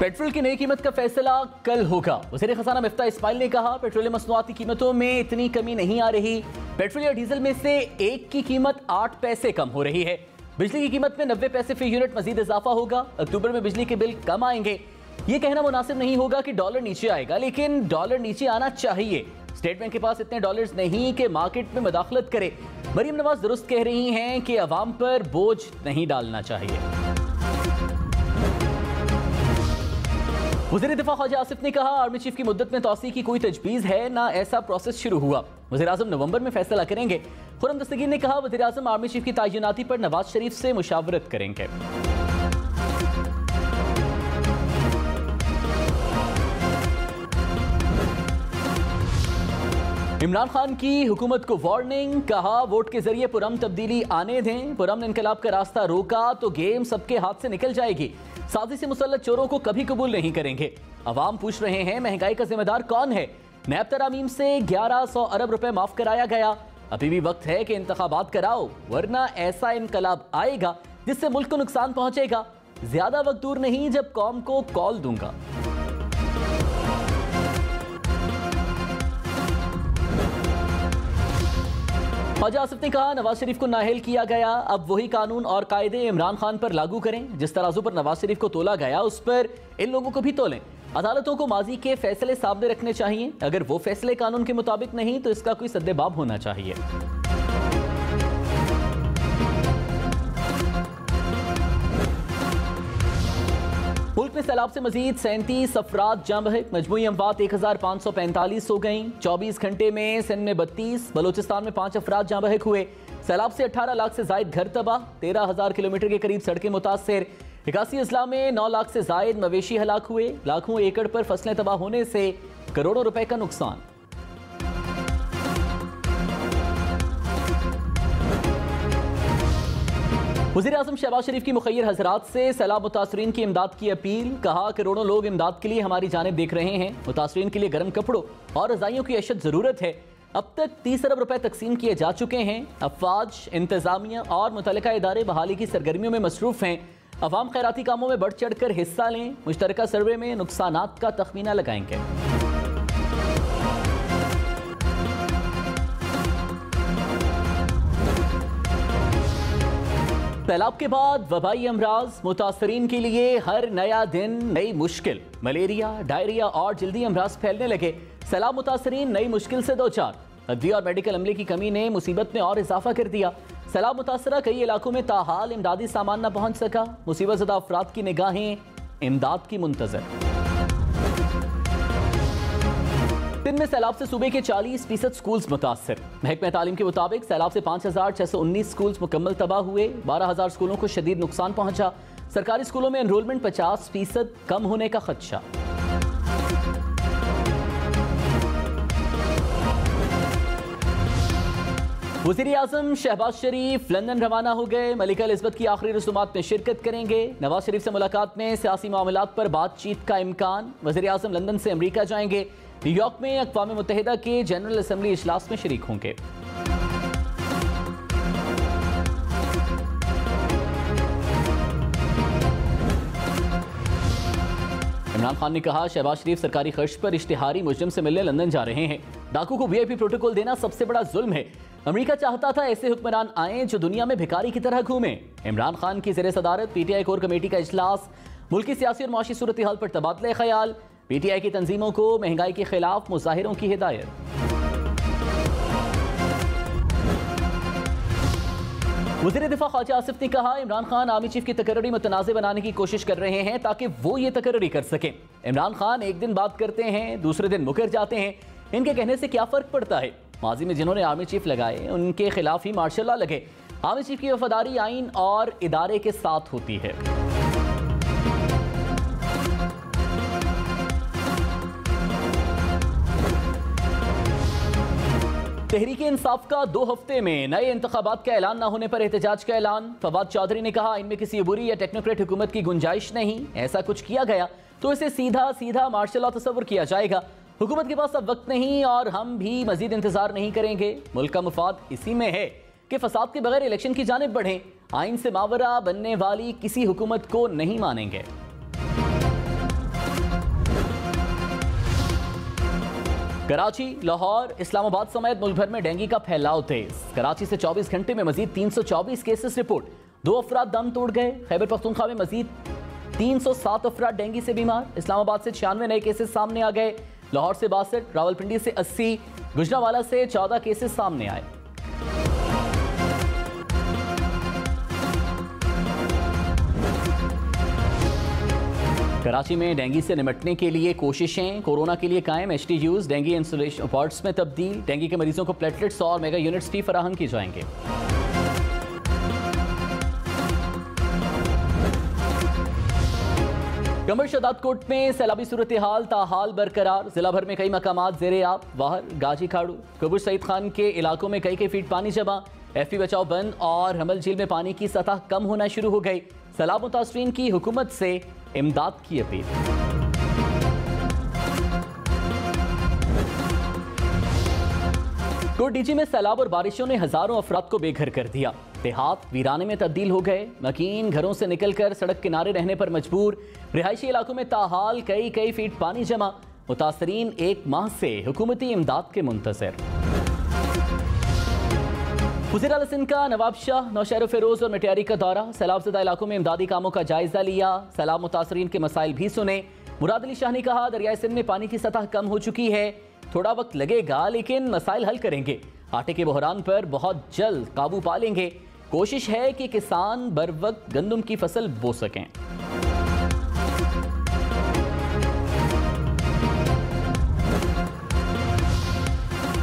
Petrol की नई कीमत का फैसला कल होगा। वज़ीर ख़ज़ाना मिफ्ताह इस्माइल ने कहा पेट्रोलियम मसनूआत की कीमतों में इतनी कमी नहीं आ रही। पेट्रोल या डीजल में से एक की कीमत 8 पैसे कम हो रही है। बिजली की कीमत में 90 पैसे फी यूनिट मजीद इजाफा होगा। अक्टूबर में बिजली के बिल कम आएंगे। ये कहना मुनासिब नहीं होगा कि डॉलर नीचे आएगा, लेकिन डॉलर नीचे आना चाहिए। स्टेट बैंक के पास इतने डॉलर्स नहीं कि मार्केट में मदाखलत करे। मरीम नवाज दुरुस्त कह रही हैं कि अवाम पर बोझ नहीं डालना चाहिए। वज़ीर दिफा ख्वाजा आसिफ ने कहा आर्मी चीफ की मुद्दत में तौसी की कोई तजवीज़ है ना ऐसा प्रोसेस शुरू हुआ। वज़ीर आज़म नवंबर में फैसला करेंगे। खुर्रम दस्तगीर ने कहा वज़ीर आज़म आर्मी चीफ की तैनाती पर नवाज शरीफ से मुशावरत करेंगे। इमरान खान की हुकूमत को वार्निंग, कहा वोट के जरिए पुरअमन तब्दीली आने दें। पुरअमन इनकलाब का रास्ता रोका तो गेम सबके हाथ से निकल जाएगी। साजिश से मुसल्लत चोरों को कभी कबूल नहीं करेंगे। अवाम पूछ रहे हैं महंगाई का जिम्मेदार कौन है। नैब तरामीम से 1100 अरब रुपए माफ कराया गया। अभी भी वक्त है कि इंतखाबात कराओ, वरना ऐसा इनकलाब आएगा जिससे मुल्क को नुकसान पहुंचेगा। ज्यादा वक्त दूर नहीं जब कौम को कॉल दूंगा। ख्वाजा आसिफ ने कहा नवाज शरीफ को नाअहल किया गया, अब वही कानून और कायदे इमरान खान पर लागू करें। जिस तराजू पर नवाज शरीफ को तोला गया उस पर इन लोगों को भी तोलें। अदालतों को माजी के फैसले सामने रखने चाहिए। अगर वो फैसले कानून के मुताबिक नहीं तो इसका कोई सद्देबाब होना चाहिए। मुल्क में सैलाब से मजीद 37 अफराद जाँ बहक, मजमूई अमवात 1545 हो गई। 24 घंटे में सिंध में 32, बलोचिस्तान में 5 अफराद जाँ बहक हुए। सैलाब से 18 लाख से जायद घर तबाह, 13,000 किलोमीटर के करीब सड़कें मुतासर। 81 अजला में 9 लाख से जायद मवेशी हलाक हुए। लाखों एकड़ पर फसलें तबाह होने से करोड़ों रुपए का नुकसान। वज़ीर आज़म शहबाज शरीफ की मुखय्यर हजरात से सैलाब मुतासरीन की इमदाद की अपील, कहा करोड़ों लोग इमदाद के लिए हमारी जानिब देख रहे हैं। मुतासरीन के लिए गर्म कपड़ों और रज़ाइयों की अशद ज़रूरत है। अब तक 30 अरब रुपए तकसीम किए जा चुके हैं। अफवाज, इंतजामिया और मुतल्लिका इदारे बहाली की सरगर्मियों में मसरूफ़ हैं। अवाम खैराती कामों में बढ़ चढ़ कर हिस्सा लें। मुश्तरका सर्वे में नुकसानात का तखमीना लगाएंगे। सैलाब के बाद वबाई अमराज, मुतासरीन के लिए हर नया दिन नई मुश्किल। मलेरिया, डायरिया और जल्दी अमराज फैलने लगे। सैलाब मुतासरीन नई मुश्किल से दो चार। अदवी और मेडिकल अमले की कमी ने मुसीबत में और इजाफा कर दिया। सैलाब मुतासरा कई इलाकों में ताहाल इमदादी सामान न पहुंच सका। मुसीबत ज़दा अफराद की निगाहें इमदाद की मुंतजर। दिन में सैलाब से सूबे के 40% स्कूल्स मुतासर। महकमा तालीम के मुताबिक सैलाब से 5,619 स्कूल्स मुकम्मल तबाह हुए। 12,000 स्कूलों को शदीद नुकसान पहुंचा। सरकारी स्कूलों में एनरोलमेंट 50% कम होने का खदशा। वज़ीर आज़म शहबाज शरीफ लंदन रवाना हो गए। मलिका एलिज़ाबेथ की आखिरी रसूमात में शिरकत करेंगे। नवाज शरीफ से मुलाकात में सियासी मामलात पर बातचीत का इम्कान। वज़ीर आज़म लंदन से अमरीका जाएंगे। न्यूयॉर्क में अक़वाम मुत्तहिदा के जनरल असम्बली इजलास में शरीक होंगे। इमरान खान ने कहा शहबाज शरीफ सरकारी खर्च पर इश्तिहारी मुजरिम से मिलने लंदन जा रहे हैं। डाकू को VIP प्रोटोकॉल देना सबसे बड़ा जुल्म है। अमेरिका चाहता था ऐसे हुक्मरान आए जो दुनिया में भिखारी की तरह घूमें। इमरान खान की ज़ेर सदारत PTI कोर कमेटी का इजलास। मुल्की सियासी और माशी सूरत हाल पर तबादले ख्याल। PTI की तंजीमों को महंगाई के खिलाफ मुजाहिरों की हिदायत। वज़ीर दिफा ख्वाजा आसिफ ने कहा इमरान खान आर्मी चीफ की तकर्री मुतनाज़ बनाने की कोशिश कर रहे हैं ताकि वो ये तकर्री कर सकें। इमरान खान एक दिन बात करते हैं, दूसरे दिन मुकर जाते हैं। इनके कहने से क्या फ़र्क पड़ता है। माजी में जिन्होंने आर्मी चीफ लगाए उनके खिलाफ ही मार्शल लॉ लगे। आर्मी चीफ की वफादारी आइन और इदारे के साथ होती है। तहरीक इंसाफ का 2 हफ्ते में नए इंतखाबात का ऐलान न होने पर एहतजाज का ऐलान। फवाद चौधरी ने कहा इनमें किसी बुरी या टेक्नोक्रेट हुकूमत की गुंजाइश नहीं। ऐसा कुछ किया गया तो इसे सीधा सीधा मार्शल लॉ तस्वर किया जाएगा। हुकूमत के पास अब वक्त नहीं और हम भी मजीद इंतजार नहीं करेंगे। मुल्क का मुफाद इसी में है कि फसाद के बगैर इलेक्शन की जानिब बढ़े। आइन से मावरा बनने वाली किसी हुकूमत को नहीं मानेंगे। कराची, लाहौर, इस्लामाबाद समेत मुल्क भर में डेंगू का फैलाव तेज। कराची से 24 घंटे में मजीद 324 केसेस रिपोर्ट। 2 अफराद दम तोड़ गए। खैबर पख्तूनख्वा में मजीद 307 अफराद डेंगू से बीमार। इस्लामाबाद से 96 नए केसेस सामने आ गए। लाहौर से 62, रावलपिंडी से 80, गुजरांवाला से 14 केसेस सामने आए। कराची में डेंगू से निपटने के लिए कोशिशें, कोरोना के लिए कायम HTUs, डेंगू इंसुलेशन पॉट्स में तब्दील। डेंगू के मरीजों को प्लेटलेट्स और मेगा यूनिट्स भी फराहम किए जाएंगे। कमर शदादकोट में सैलाबी सूरत हाल ताहाल बरकरार। जिला भर में कई मकामात ज़ेरे आब। वाहर, गाजी खाड़ू, कबूर सईद खान के इलाकों में कई फीट पानी जमा। FP बचाओ बंद और हमल झील में पानी की सतह कम होना शुरू हो गई। सैलाब मुतासरीन की हुकूमत से इमदाद की अपील। कोटडीजी में सैलाब और बारिशों ने हजारों अफराद को बेघर कर दिया। देहात वीराने में तब्दील हो गए। मकीन घरों से निकलकर सड़क किनारे रहने पर मजबूर। रिहायशी इलाकों में ताहाल कई फीट पानी जमा। मुतासरीन 1 माह से हुकूमती इमदाद के मुंतज़िर। वज़ीर आला सिंध का नवाब शाह, नौशहर फिरोज और मटियारी का दौरा। सैलाब ज़दा इलाकों में इमदादी कामों का जायजा लिया। सैलाब मुतासरीन के मसाइल भी सुने। मुराद अली शाह ने कहा, दरियाए सिंध में पानी की सतह कम हो चुकी है। थोड़ा वक्त लगेगा लेकिन मसाइल हल करेंगे। आटे के बहरान पर बहुत जल्द काबू पा लेंगे। कोशिश है कि किसान बर वक्त गंदम की फसल बो सकें।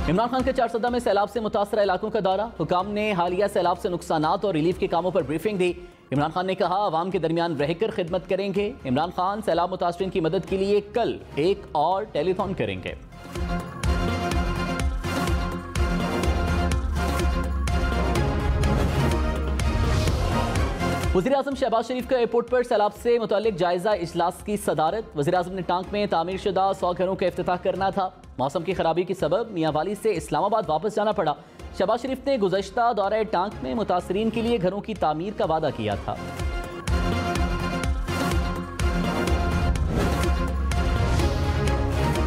इमरान खान के चारसदा में सैलाब से मुतासरा इलाकों का दौरा। हुकाम ने हालिया सैलाब से नुकसानात और रिलीफ के कामों पर ब्रीफिंग दी। इमरान खान ने कहा, आवाम के दरमियान रहकर खिदमत करेंगे। इमरान खान सैलाब मुतासरीन की मदद के लिए कल एक और टेलीथॉन करेंगे। वज़ीर आज़म शहबाज शरीफ का एयरपोर्ट पर सैलाब से मुताल्लिक जायजा इजलास की सदारत। वज़ीर आज़म ने टांक में तामीर शुदा 100 घरों का इफ्तिताह करना था। मौसम की खराबी के सबब मियांवाली से इस्लामाबाद वापस जाना पड़ा। शहबाज शरीफ ने गुज़श्ता दौरे टांक में मुतासरीन के लिए घरों की तामीर का वादा किया था।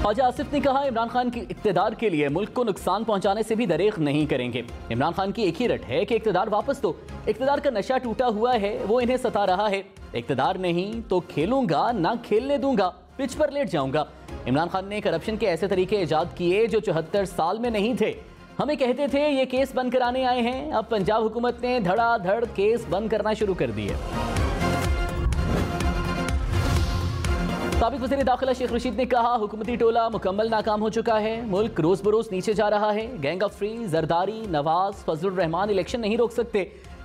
ख्वाजा आसिफ ने कहा, इमरान खान के इक़्तिदार के लिए मुल्क को नुकसान पहुंचाने से भी दरेख नहीं करेंगे। इमरान खान की एक ही रट है कि इक़्तिदार वापस दो। इक़्तिदार का नशा टूटा हुआ है, वो इन्हें सता रहा है। इक़्तिदार नहीं तो खेलूंगा, ना खेलने दूंगा, पिच पर लेट जाऊंगा। इमरान खान ने करप्शन के ऐसे तरीके ईजाद किए जो 74 साल में नहीं थे। हमें कहते थे ये केस बंद कराने आए हैं। अब पंजाब हुकूमत ने धड़ाधड़ केस बंद करना शुरू कर दिए। साबिक वज़ीर दाखिला शेख रशीद ने कहा, हुकूमती टोला मुकम्मल नाकाम हो चुका है। मुल्क रोज बरोज नीचे जा रहा है। Gang of free, Zardari, Nawaz, Fazlur Rahman election नहीं रोक सकते।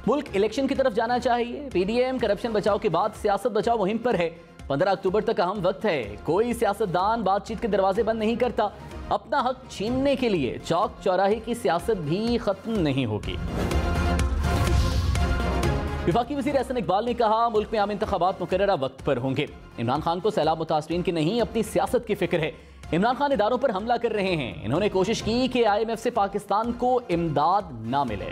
मुल्क इलेक्शन की तरफ जाना चाहिए। PDM करप्शन बचाओ के बाद सियासत बचाओ मुहिम पर है। 15 अक्टूबर तक अहम वक्त है। कोई सियासतदान बातचीत के दरवाजे बंद नहीं करता। अपना हक छीनने के लिए चौक चौराहे की सियासत भी खत्म नहीं होगी। वफाकी वज़ीर एहसन इकबाल ने कहा, मुल्क में आम इंतखाबात मुकर्ररा वक्त पर होंगे। इमरान खान को सैलाब मुतासरीन की नहीं अपनी सियासत की फिक्र है। इमरान खान इदारों पर हमला कर रहे हैं। इन्होंने कोशिश की कि IMF से पाकिस्तान को इमदाद ना मिले।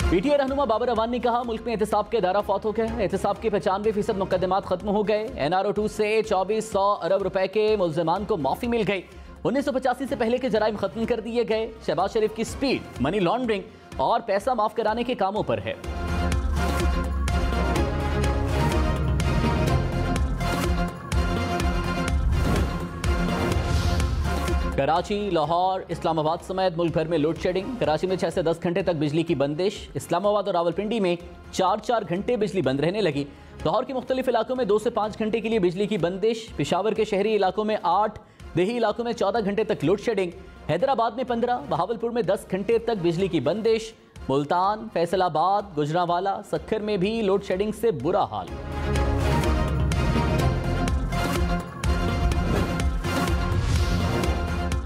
PTI रहनुमा बाबर अवान ने कहा, मुल्क में एहतिसाब के दायरा फौत हो गया। एहतिसाब के 95% मुकदमात खत्म हो गए। NRO2 से 2400 अरब रुपए के मुल्ज़िमान को माफी मिल गई। 1985 से पहले के जराइम खत्म कर दिए गए। शहबाज शरीफ की स्पीड मनी लॉन्ड्रिंग और पैसा माफ कराने के कामों पर है। कराची, लाहौर, इस्लामाबाद समेत मुल्क भर में लोड शेडिंग। कराची में 6 से 10 घंटे तक बिजली की बंदिश। इस्लामाबाद और रावलपिंडी में 4-4 घंटे बिजली बंद रहने लगी। लाहौर के मुख्तलिफ इलाकों में 2 से 5 घंटे के लिए बिजली की बंदिश। पेशावर के शहरी इलाकों में 8, देही इलाकों में 14 घंटे तक लोड शेडिंग। हैदराबाद में 15, बहावलपुर में 10 घंटे तक बिजली की बंदिश। मुल्तान, फैसलाबाद, गुजरांवाला, सक्खर में भी लोड शेडिंग से बुरा हाल।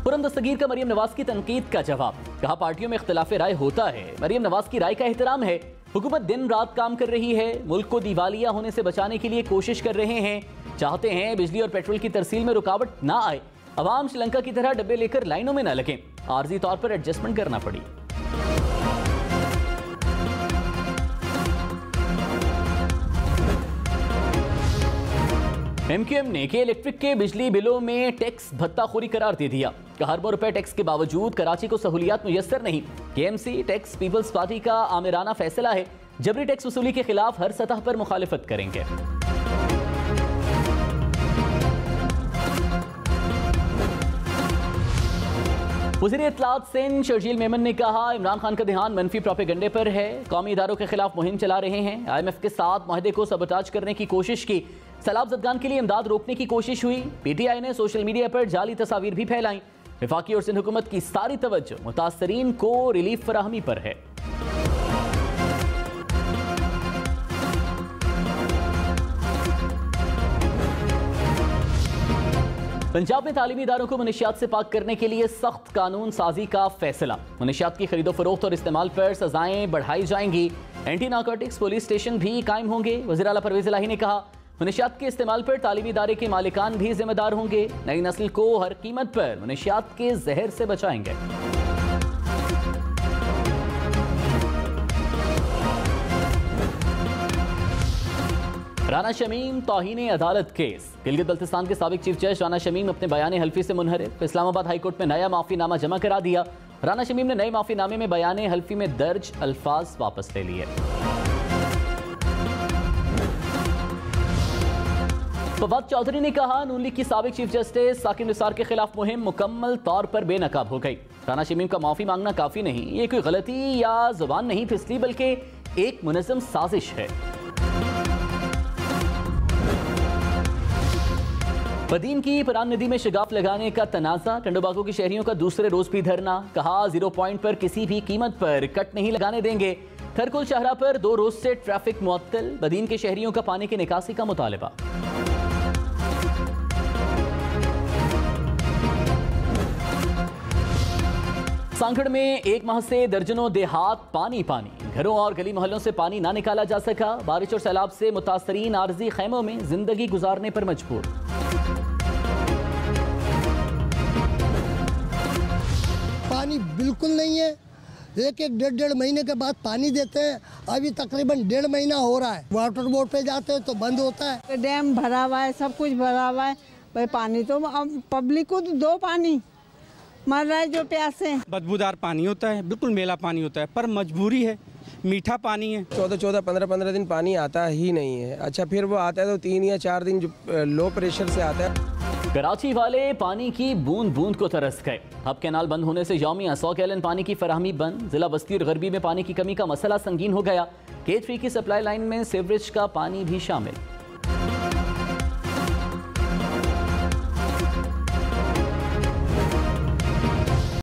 पुरम दस्तगीर का मरियम नवाज की तनकीद का जवाब। कहा, पार्टियों में इख्तिलाफ राय होता है, मरियम नवाज की राय का एहतराम है। हुकूमत दिन रात काम कर रही है। मुल्क को दिवालिया होने से बचाने के लिए कोशिश कर रहे हैं। चाहते हैं बिजली और पेट्रोल की तरसील में रुकावट ना आए। अवाम श्रीलंका की तरह डब्बे लेकर लाइनों में न लगें। आर्जी तौर पर एडजस्टमेंट करना पड़ी। एमक्यूएम ने के इलेक्ट्रिक के बिजली बिलों में टैक्स भत्ताखोरी करार दे दिया। अरबों रुपए टैक्स के बावजूद कराची को सहूलियात मुयस्सर नहीं। केएमसी टैक्स पीपल्स पार्टी का आमिराना फैसला है, जबरी टैक्स वसूली के खिलाफ हर सतह पर मुखालिफत करेंगे। वज़ीर इत्तलात सिंध शर्जील मेमन ने कहा, इमरान खान का ध्यान मनफी प्रोपेगंडे पर है, कौमी इदारों के खिलाफ मुहिम चला रहे हैं। IMF के साथ मुआहदे को सबटाज करने की कोशिश की। सैलाब ज़दगान के लिए इमदाद रोकने की कोशिश हुई। PTI ने सोशल मीडिया पर जाली तस्वीर भी फैलाई। वफाकी और सिंध हुकूमत की सारी तवज्जो मुतासरीन को रिलीफ फराहमी पर है। पंजाब में तालीमी इदारों को मनशियात से पाक करने के लिए सख्त कानून साजी का फैसला। मनशियात की खरीदो फरोख्त और इस्तेमाल पर सजाएं बढ़ाई जाएंगी। एंटी नारकोटिक्स पुलिस स्टेशन भी कायम होंगे। वज़ीर आला परवेज़ इलाही ने कहा, मनशियात के इस्तेमाल पर तालीमी इदारे के मालिकान भी जिम्मेदार होंगे। नई नस्ल को हर कीमत पर मनशियात के जहर से बचाएंगे। राना शमीम तौहीन अदालत केस। गिलगित बल्तिस्तान के साबिक चीफ जज राना शमीम अपने बयान हल्फी से मुनहरिफ। इस्लामाबाद हाईकोर्ट में नया माफीनामा जमा करा दिया। राना शमीम ने नए माफीनामे में बयान हल्फी में दर्ज अल्फाज वापस ले लिए। फवाद चौधरी ने कहा, नून लीग की साबिक चीफ जस्टिस साकिब निसार के खिलाफ मुहिम मुकम्मल तौर पर बेनकाब हो गई। राना शमीम का माफी मांगना काफी नहीं, ये कोई गलती या जुबान नहीं फिसली, बल्कि एक मुनज़्ज़म साजिश है। बदीन की परान नदी में शगाफ लगाने का तनाज़ा। टंडोबाको के शहरियों का दूसरे रोज भी धरना। कहा, 0 पॉइंट पर किसी भी कीमत पर कट नहीं लगाने देंगे। थरकुल शहरा पर 2 रोज से ट्रैफिक मुअत्तल। बदीन के शहरियों का पानी की निकासी का मुतालबा। सांखड़ में 1 माह से दर्जनों देहात पानी पानी। घरों और गली मोहल्लों से पानी ना निकाला जा सका। बारिश और सैलाब से मुतासरीन आरजी खैमों में जिंदगी गुजारने पर मजबूर। पानी बिल्कुल नहीं है। एक डेढ़ महीने के बाद पानी देते हैं। अभी तकरीबन 1.5 महीना हो रहा है। वाटर बोर्ड पे जाते हैं तो बंद होता है। डैम भरा हुआ है, सब कुछ भरा हुआ है। भाई पानी तो अब पब्लिक को तो दो, पानी मर रहा है जो प्यासे। बदबूदार पानी होता है, बिल्कुल मेला पानी होता है, पर मजबूरी है, मीठा पानी है। 14 15 दिन पानी आता ही नहीं है। अच्छा, फिर वो आता है तो 3 या 4 दिन जो लो प्रेशर से आता है। कराची वाले पानी की बूंद बूंद को तरस गए। हब कैनाल बंद होने से यौमिया 100 गैलन पानी की फराहमी बंद। जिला बस्ती और गरबी में पानी की कमी का मसला संगीन हो गया। K3 की सप्लाई लाइन में सीवरेज का पानी भी शामिल।